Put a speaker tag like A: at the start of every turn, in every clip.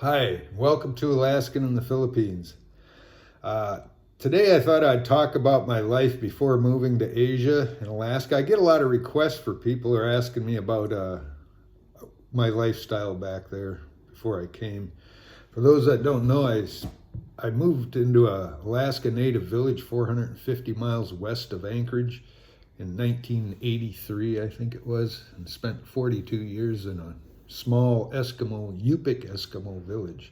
A: Hi, welcome to Alaskan in the Philippines. Today I thought I'd talk about my life before moving to Asia and Alaska. I get a lot of requests for people who are asking me about my lifestyle back there before I came. For those that don't know, I moved into a Alaska Native village 450 miles west of Anchorage in 1983, I think it was, and spent 42 years in a small Yupik Eskimo village.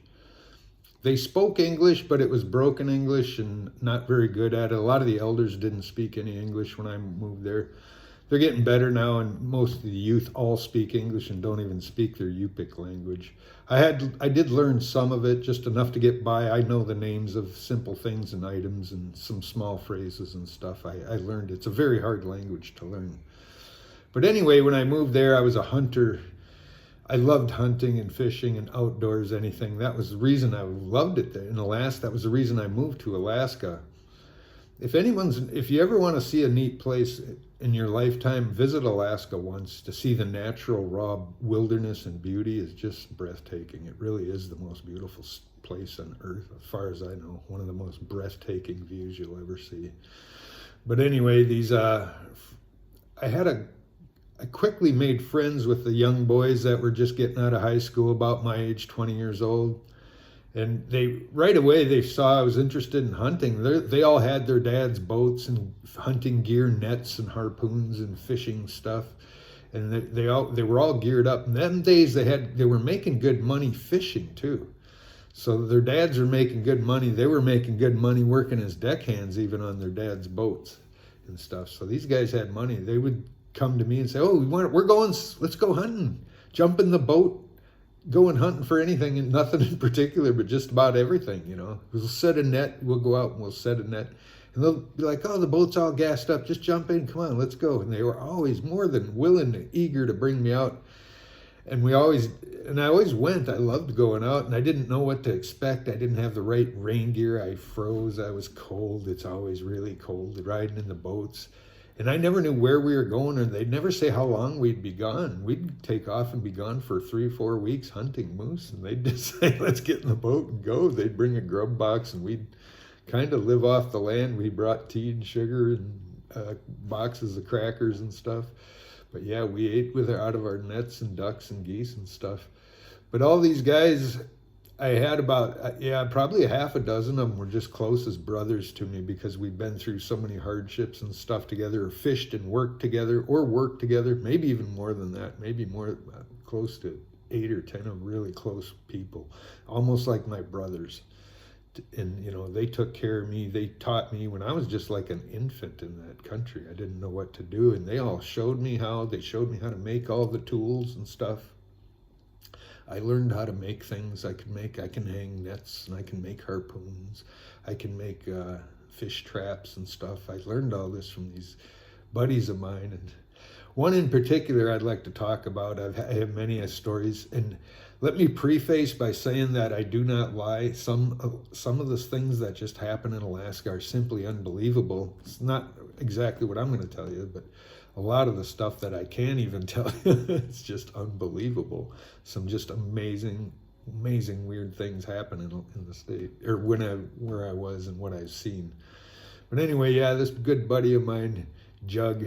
A: They spoke English, but it was broken English and not very good at it. A lot of the elders didn't speak any English when I moved there. They're getting better now, and most of the youth all speak English and don't even speak their Yupik language. I did learn some of it, just enough to get by. I know the names of simple things and items and some small phrases and stuff. I learned it's a very hard language to learn. But anyway, when I moved there, I was a hunter. I loved hunting and fishing and outdoors, anything. That was the reason I loved it there in Alaska. That was the reason I moved to Alaska. If you ever want to see a neat place in your lifetime, visit Alaska once to see the natural raw wilderness and beauty is just breathtaking. It really is the most beautiful place on earth, as far as I know. One of the most breathtaking views you'll ever see. But anyway, I quickly made friends with the young boys that were just getting out of high school, about my age, 20 years old. And right away they saw I was interested in hunting. They all had their dad's boats and hunting gear, nets and harpoons and fishing stuff. And they were all geared up. In them days they were making good money fishing too. So their dads were making good money. They were making good money working as deckhands even on their dad's boats and stuff. So these guys had money. They would come to me and say, "Oh, let's go hunting. Jump in the boat, going hunting for anything," and nothing in particular, but just about everything, We'll set a net, we'll go out and we'll set a net. And they'll be like, "Oh, the boat's all gassed up, just jump in, come on, let's go." And they were always more than willing and eager to bring me out. And I always went. I loved going out, and I didn't know what to expect. I didn't have the right rain gear. I froze, I was cold. It's always really cold riding in the boats. And I never knew where we were going, or they'd never say how long we'd be gone. We'd take off and be gone for 3 or 4 weeks hunting moose, and they'd just say, "Let's get in the boat and go." They'd bring a grub box, and we'd kind of live off the land. We brought tea and sugar and boxes of crackers and stuff. But yeah, we ate out of our nets and ducks and geese and stuff. But all these guys, I had probably a half a dozen of them were just close as brothers to me because we'd been through so many hardships and stuff together, or fished and worked together, maybe even more than that, maybe more, close to 8 or 10 of really close people, almost like my brothers. And, they took care of me. They taught me when I was just like an infant in that country. I didn't know what to do, and they all showed me how. They showed me how to make all the tools and stuff. I learned how to make things. I can hang nets, and I can make harpoons. I can make fish traps and stuff. I learned all this from these buddies of mine. And one in particular I'd like to talk about. I have many stories. And let me preface by saying that I do not lie. Some of the things that just happen in Alaska are simply unbelievable. It's not exactly what I'm going to tell you, but a lot of the stuff that I can't even tell you, it's just unbelievable. Some just amazing weird things happen in the state, or where I was and what I've seen. But anyway, yeah, this good buddy of mine, Jug,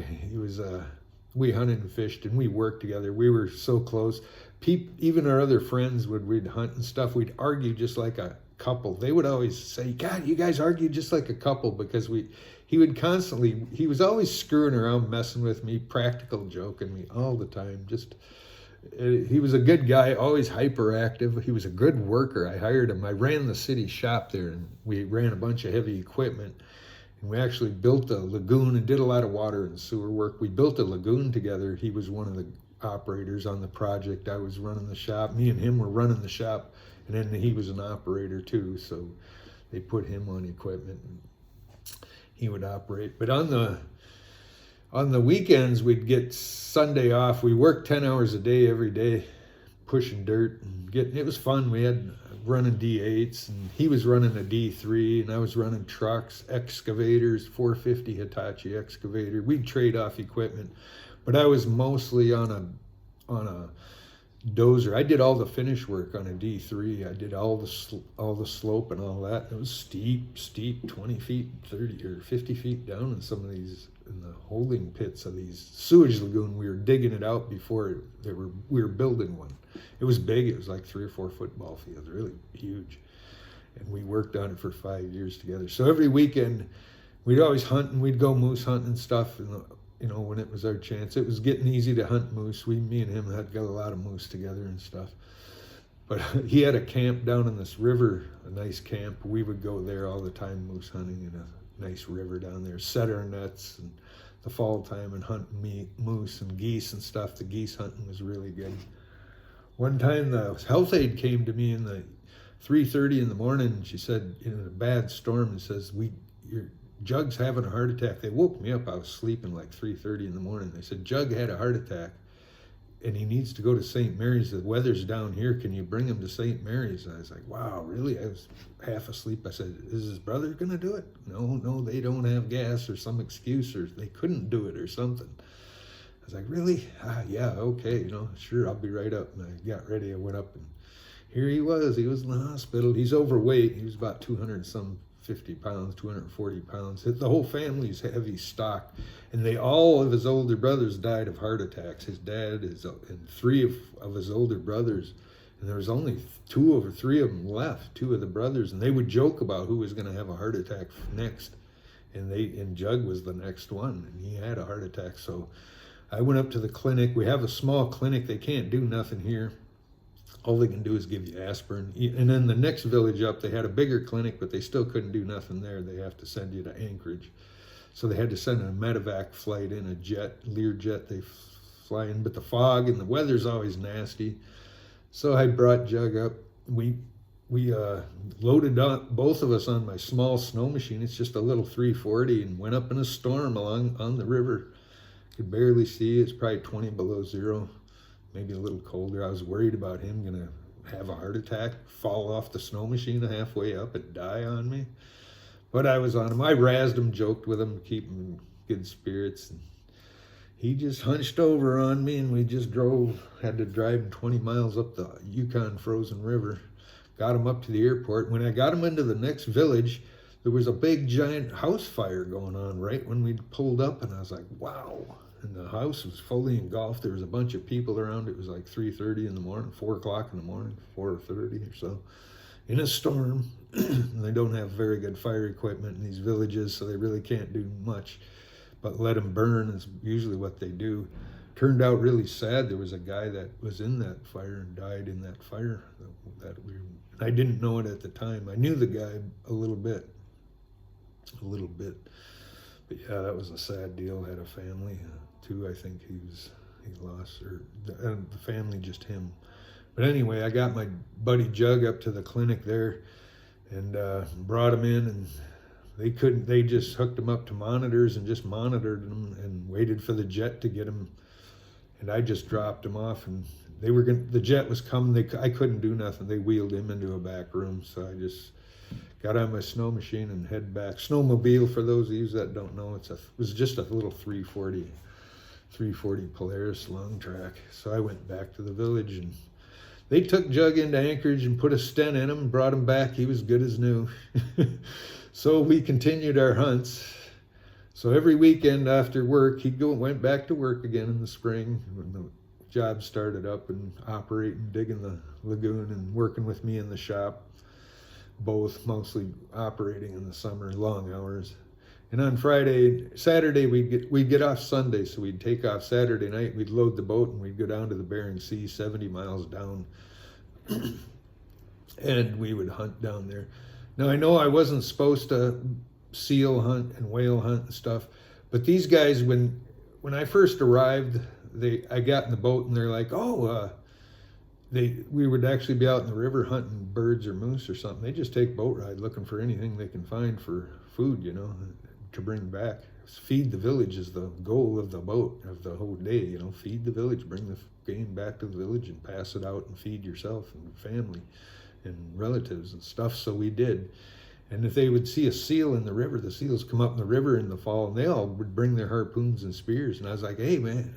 A: we hunted and fished and we worked together. We were so close. Even our other friends we'd hunt and stuff. We'd argue just like a couple. They would always say, "God, you guys argue just like a couple," because he was always screwing around, messing with me, practical joking me all the time. He was a good guy, always hyperactive. He was a good worker. I hired him. I ran the city shop there, and we ran a bunch of heavy equipment. And we actually built a lagoon and did a lot of water and sewer work. We built a lagoon together. He was one of the operators on the project. I was running the shop. Me and him were running the shop, and then he was an operator too. So they put him on equipment, and he would operate. But on the weekends, we'd get Sunday off. We worked 10 hours a day every day, pushing dirt and it was fun. We had running D8s, and he was running a D3, and I was running trucks, excavators, 450 Hitachi excavator. We'd trade off equipment, but I was mostly on a dozer. I did all the finish work on a D3. I did all the slope and all that. It was steep, 20 feet, 30 or 50 feet down in some of these, in the holding pits of these sewage lagoon. We were digging it out before we were building one. It was big. It was like 3 or 4 football fields, really huge. And we worked on it for 5 years together. So every weekend we'd always hunt, and we'd go moose hunting and stuff. And when it was our chance, it was getting easy to hunt moose. Me and him had got a lot of moose together and stuff. But he had a camp down in this river, a nice camp. We would go there all the time, moose hunting in a nice river down there, set our nets in the fall time and hunt moose and geese and stuff. The geese hunting was really good. One time the health aide came to me in the 3:30 in the morning, and she said, in a bad storm, and says, your Jug's having a heart attack. They woke me up. I was sleeping like 3:30 in the morning. They said, Jug had a heart attack and he needs to go to St. Mary's. The weather's down here. Can you bring him to St. Mary's? And I was like, wow, really? I was half asleep. I said, is his brother going to do it? No, they don't have gas or some excuse, or they couldn't do it or something. I was like, really? Yeah, okay, sure, I'll be right up. And I got ready. I went up, and here he was. He was in the hospital. He's overweight. He was about 250 pounds, 240 pounds. The whole family's heavy stock, and all of his older brothers died of heart attacks. His dad and 3 of his older brothers, and there was only 2 or 3 of them left, 2 of the brothers, and they would joke about who was going to have a heart attack next, and Jug was the next one, and he had a heart attack. So I went up to the clinic. We have a small clinic. They can't do nothing here. All they can do is give you aspirin. And then the next village up, they had a bigger clinic, but they still couldn't do nothing there. They have to send you to Anchorage. So they had to send a medevac flight in, a Learjet they fly in. But the fog and the weather's always nasty. So I brought Jug up. We loaded up, both of us, on my small snow machine. It's just a little 340, and went up in a storm on the river. Could barely see. It's probably 20 below zero. Maybe a little colder. I was worried about him going to have a heart attack, fall off the snow machine halfway up and die on me. But I was on him. I razzed him, joked with him, keep him in good spirits. And he just hunched over on me, and we just had to drive 20 miles up the Yukon frozen river. Got him up to the airport. When I got him into the next village, there was a big giant house fire going on right when we pulled up, and I was like, wow. And the house was fully engulfed. There was a bunch of people around. It was like 3:30 in the morning, 4 o'clock in the morning, 4:30 or so, in a storm. And they don't have very good fire equipment in these villages, so they really can't do much but let them burn is usually what they do. Turned out really sad. There was a guy that was in that fire and died in that fire. I didn't know it at the time. I knew the guy a little bit. But yeah, that was a sad deal. Had a family. Too, I think he lost, or the family, just him. But anyway, I got my buddy Jug up to the clinic there, and brought him in, and they just hooked him up to monitors and just monitored him and waited for the jet to get him. And I just dropped him off, and the jet was coming. I couldn't do nothing. They wheeled him into a back room, so I just got on my snow machine and head back. Snowmobile, for those of you that don't know, it was just a little 340 Polaris long track. So I went back to the village, and they took Jug into Anchorage and put a stent in him, brought him back. He was good as new. So we continued our hunts. So every weekend after work, went back to work again in the spring when the job started up, and operating, digging the lagoon, and working with me in the shop. Both mostly operating in the summer, long hours. And on Saturday, we'd get off Sunday, so we'd take off Saturday night, we'd load the boat, and we'd go down to the Bering Sea, 70 miles down, and we would hunt down there. Now, I know I wasn't supposed to seal hunt and whale hunt and stuff, but these guys, when I first arrived, I got in the boat, and they're like, we would actually be out in the river hunting birds or moose or something. They just take boat ride looking for anything they can find for food, to bring back. Feed the village is the goal of the boat, of the whole day, feed the village, bring the game back to the village and pass it out and feed yourself and family and relatives and stuff. So we did. And if they would see a seal in the river, the seals come up in the river in the fall, and they all would bring their harpoons and spears. And I was like, hey man,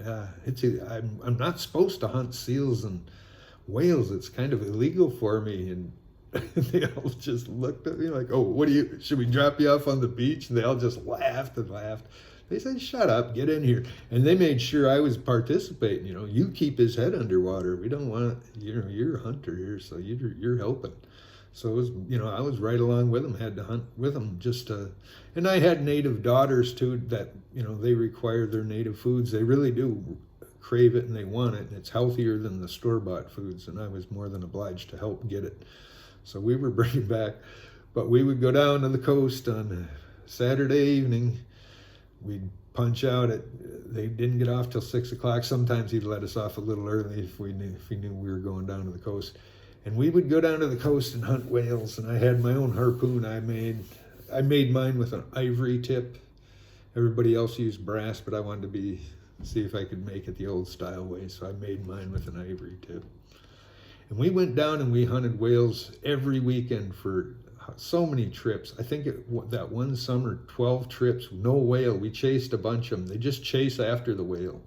A: I'm not supposed to hunt seals and whales, it's kind of illegal for me. And they all just looked at me like, oh, should we drop you off on the beach? And they all just laughed and laughed. They said, shut up, get in here. And they made sure I was participating. You keep his head underwater. We don't want, you're a hunter here, so you're helping. So it was, I was right along with them, had to hunt with them and I had native daughters too that, they require their native foods. They really do crave it and they want it. And it's healthier than the store-bought foods. And I was more than obliged to help get it. So we were bringing back, but we would go down to the coast on Saturday evening. We'd punch out they didn't get off till 6 o'clock. Sometimes he'd let us off a little early if he knew we were going down to the coast. And we would go down to the coast and hunt whales. And I had my own harpoon I made mine with an ivory tip. Everybody else used brass, but I wanted to see if I could make it the old style way. So I made mine with an ivory tip. And we went down and we hunted whales every weekend for so many trips. I think that one summer, 12 trips, no whale. We chased a bunch of them. They just chase after the whale.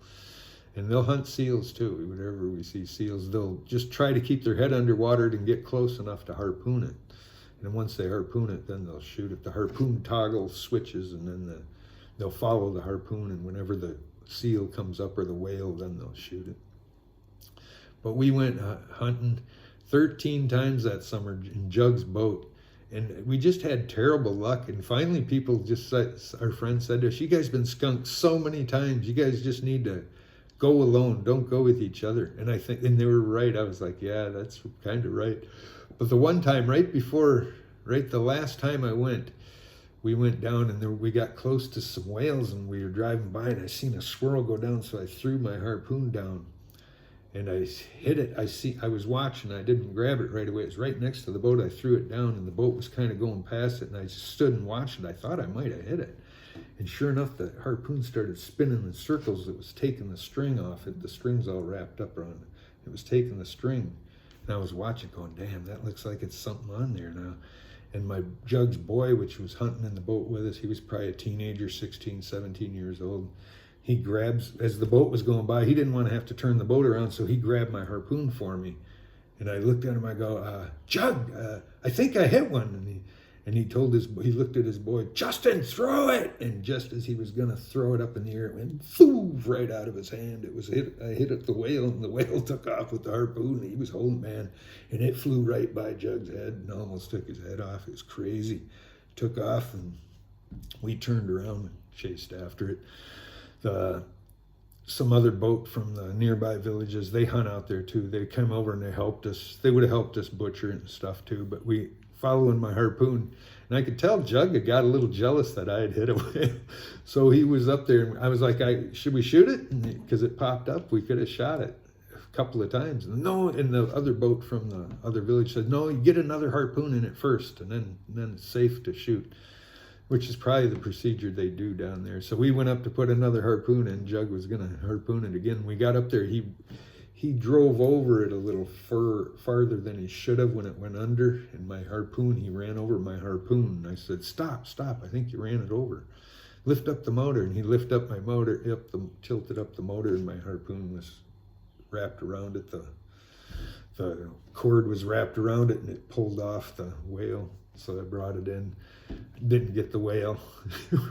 A: And they'll hunt seals too. Whenever we see seals, they'll just try to keep their head underwater and get close enough to harpoon it. And once they harpoon it, then they'll shoot it. The harpoon toggle switches, and then they'll follow the harpoon. And whenever the seal comes up or the whale, then they'll shoot it. But we went hunting 13 times that summer in Jug's boat. And we just had terrible luck. And finally our friends said to us, you guys been skunked so many times. You guys just need to go alone. Don't go with each other. And and they were right. I was like, yeah, that's kind of right. But the one time the last time I went, we went down and we got close to some whales and we were driving by and I seen a swirl go down. So I threw my harpoon down. And I hit it. I was watching. I didn't grab it right away. It was right next to the boat. I threw it down, and the boat was kind of going past it. And I just stood and watched it. I thought I might have hit it. And sure enough, the harpoon started spinning in circles. It was taking the string off it. The string's all wrapped up around it. It was taking the string. And I was watching, going, damn, that looks like it's something on there now. And my Jug's boy, which was hunting in the boat with us, he was probably a teenager, 16, 17 years old. He grabs, as the boat was going by, he didn't want to have to turn the boat around, so he grabbed my harpoon for me. And I looked at him, I go, Jug, I think I hit one. And he looked at his boy, Justin, throw it! And just as he was going to throw it up in the air, it went thoo, right out of his hand. I hit at the whale, and the whale took off with the harpoon. He was holding, man, and it flew right by Jug's head and almost took his head off. It was crazy. Took off, and we turned around and chased after it. Some other boat from the nearby villages, they hunt out there too. They come over and they helped us. They would have helped us butcher it and stuff too, but we following my harpoon. And I could tell Jug had got a little jealous that I had hit a whale. So he was up there and I was like, should we shoot it? Because it popped up, we could have shot it a couple of times. No, and the other boat from the other village said, no, you get another harpoon in it first and then it's safe to shoot. Which is probably the procedure they do down there. So we went up to put another harpoon in. Jug was going to harpoon it again. We got up there. He drove over it a little farther than he should have when it went under. And he ran over my harpoon. And I said, stop. I think you ran it over. Lift up the motor. And he lifted up my motor, tilted up the motor, and my harpoon was wrapped around it. The cord was wrapped around it, and it pulled off the whale. So I brought it in. Didn't get the whale.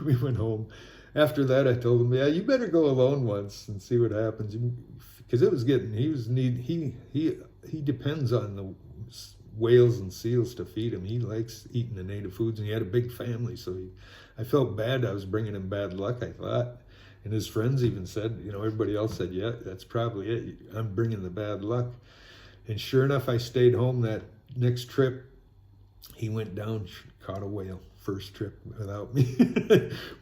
A: We went home. After that, I told him, yeah, you better go alone once and see what happens. Because he depends on the whales and seals to feed him. He likes eating the native foods, and he had a big family. So I felt bad. I was bringing him bad luck, I thought. And his friends even said, everybody else said, yeah, that's probably it. I'm bringing the bad luck. And sure enough, I stayed home that next trip. He went down, caught a whale, first trip without me.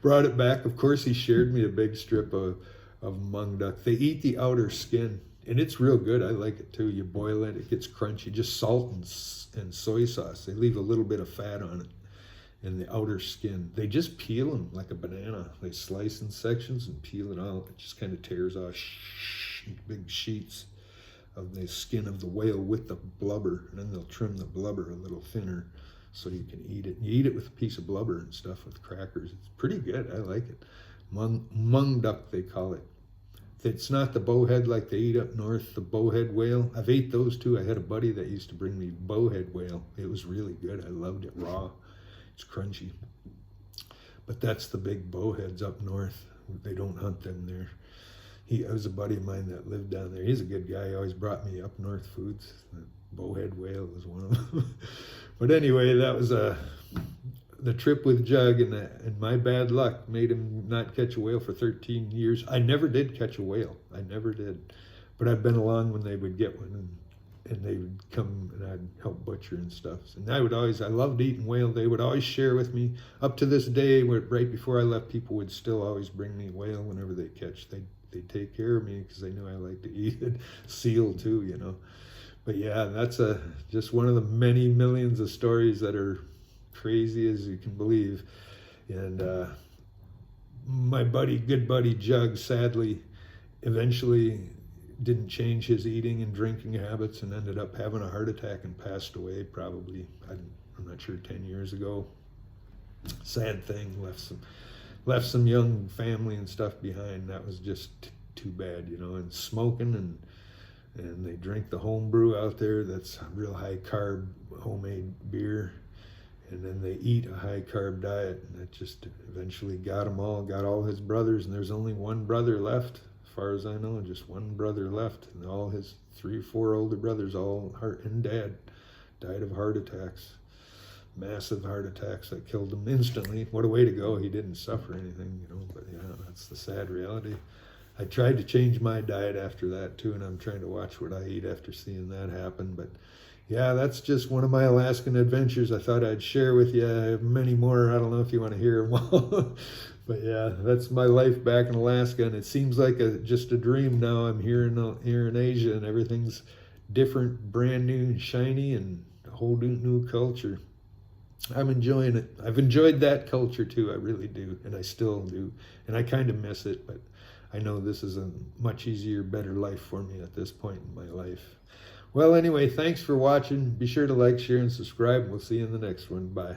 A: Brought it back. Of course, he shared me a big strip of mung duck. They eat the outer skin, and it's real good. I like it too. You boil it, it gets crunchy. Just salt and soy sauce. They leave a little bit of fat on it and the outer skin. They just peel them like a banana. They slice in sections and peel it out. It just kind of tears off big sheets of the skin of the whale with the blubber, and then they'll trim the blubber a little thinner so you can eat it. You eat it with a piece of blubber and stuff with crackers. It's pretty good. I like it. Mung duck, they call it. It's not the bowhead like they eat up north, the bowhead whale. I've ate those too. I had a buddy that used to bring me bowhead whale. It was really good. I loved it raw. It's crunchy. But that's the big bowheads up north. They don't hunt them there. I was a buddy of mine that lived down there. He's a good guy. He always brought me up north foods. The bowhead whale was one of them. But anyway, that was the trip with Jug, and my bad luck made him not catch a whale for 13 years. I never did catch a whale. I never did. But I've been along when they would get one, and they would come and I'd help butcher and stuff. And I loved eating whale. They would always share with me. Up to this day, right before I left, people would still always bring me whale whenever they catch. They'd take care of me because they knew I liked to eat it. Seal too, you know. But yeah, that's just one of the many millions of stories that are crazy as you can believe. And my good buddy Jug, sadly, eventually didn't change his eating and drinking habits and ended up having a heart attack and passed away probably, I'm not sure, 10 years ago. Sad thing, left some young family and stuff behind. That was just too bad, you know. And smoking, and they drink the home brew out there. That's a real high carb homemade beer. And then they eat a high carb diet, and that just eventually got all his brothers, and there's only one brother left, as far as I know, just one brother left, and all his 3 or 4 older brothers, and dad, died of heart attacks, massive heart attacks that killed him instantly. What a way to go. He didn't suffer anything, you know, but yeah, that's the sad reality. I tried to change my diet after that too, and I'm trying to watch what I eat after seeing that happen. But yeah, that's just one of my Alaskan adventures I thought I'd share with you. I have many more. I don't know if you want to hear them all. But yeah, that's my life back in Alaska, and it seems like just a dream now. I'm here in Asia, and everything's different, brand new, and shiny, and a whole new culture. I'm enjoying it. I've enjoyed that culture too. I really do, and I still do. And I kind of miss it, but I know this is a much easier, better life for me at this point in my life. Well, anyway, thanks for watching. Be sure to like, share, and subscribe. We'll see you in the next one. Bye.